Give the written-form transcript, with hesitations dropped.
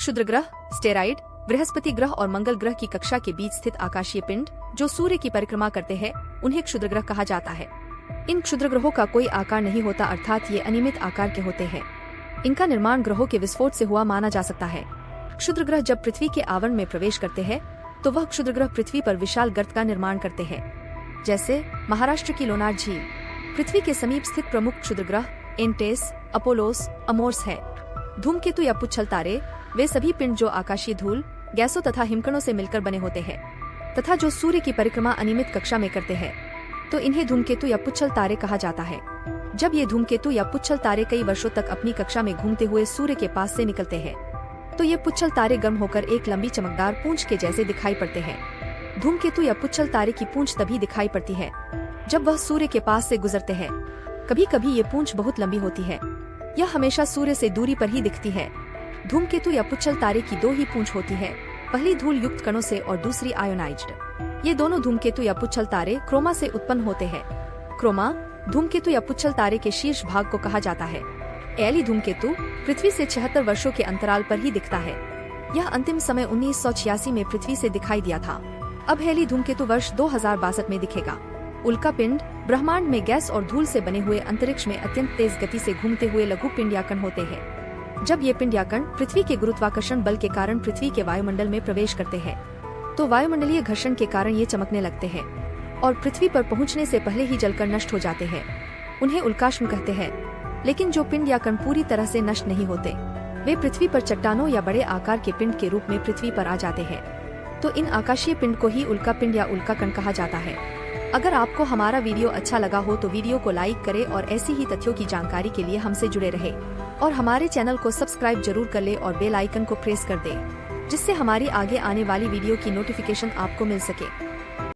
क्षुद्र ग्रह, स्टेरॉइड, बृहस्पति ग्रह और मंगल ग्रह की कक्षा के बीच स्थित आकाशीय पिंड जो सूर्य की परिक्रमा करते हैं उन्हें क्षुद्र ग्रह कहा जाता है। इन क्षुद्र ग्रहों का कोई आकार नहीं होता, अर्थात ये अनियमित आकार के होते हैं। इनका निर्माण ग्रहों के विस्फोट से हुआ माना जा सकता है। क्षुद्र ग्रह जब पृथ्वी के आवरण में प्रवेश करते हैं तो वह क्षुद्र ग्रह पृथ्वी पर विशाल गर्त का निर्माण करते हैं। जैसे महाराष्ट्र की लोनार झील पृथ्वी के समीप स्थित प्रमुख क्षुद्र ग्रह एंटेस, अपोलोस, अमोर्स है। धूमकेतु या पुच्छल तारे वे सभी पिंड जो आकाशीय धूल, गैसों तथा हिमकणों से मिलकर बने होते हैं तथा जो सूर्य की परिक्रमा अनियमित कक्षा में करते हैं, तो इन्हें धूमकेतु या पुच्छल तारे कहा जाता है। जब ये धूमकेतु या पुच्छल तारे कई वर्षों तक अपनी कक्षा में घूमते हुए सूर्य के पास से निकलते हैं तो ये पुच्छल तारे गर्म होकर एक लंबी चमकदार पूंछ के जैसे दिखाई पड़ते हैं। धूमकेतु या पुच्छल तारे की पूंछ तभी दिखाई पड़ती है जब वह सूर्य के पास से गुजरते हैं। कभी कभी ये पूंछ बहुत लंबी होती है। यह हमेशा सूर्य से दूरी पर ही दिखती है। धूमकेतु या पुच्छल तारे की दो ही पूंछ होती है, पहली धूल युक्त कणों से और दूसरी आयोनाइज्ड। ये दोनों धूमकेतु या पुच्छल तारे क्रोमा से उत्पन्न होते हैं। क्रोमा धूमकेतु या पुच्छल तारे के शीर्ष भाग को कहा जाता है। एली धूमकेतु पृथ्वी से 76 वर्षों के अंतराल पर ही दिखता है। यह अंतिम समय 1986 में पृथ्वी से दिखाई दिया था। अब हेली धूमकेतु वर्ष 2062 में दिखेगा। उल्का पिंड ब्रह्मांड में गैस और धूल से बने हुए अंतरिक्ष में अत्यंत तेज गति से घूमते हुए लघु पिंड या कण होते हैं। जब ये पिंड या कण पृथ्वी के गुरुत्वाकर्षण बल के कारण पृथ्वी के वायुमंडल में प्रवेश करते हैं तो वायुमंडलीय घर्षण के कारण ये चमकने लगते हैं और पृथ्वी पर पहुंचने से पहले ही जलकर नष्ट हो जाते हैं। उन्हें उल्काश्म कहते हैं। लेकिन जो पिंड या कण पूरी तरह से नष्ट नहीं होते, वे पृथ्वी पर चट्टानों या बड़े आकार के पिंड के रूप में पृथ्वी पर आ जाते हैं। तो इन आकाशीय पिंड को ही उल्का पिंड या उल्का कण कहा जाता है। अगर आपको हमारा वीडियो अच्छा लगा हो तो वीडियो को लाइक करें और ऐसी ही तथ्यों की जानकारी के लिए हमसे जुड़े रहे और हमारे चैनल को सब्सक्राइब जरूर कर ले और बेल आइकन को प्रेस कर दे जिससे हमारी आगे आने वाली वीडियो की नोटिफिकेशन आपको मिल सके।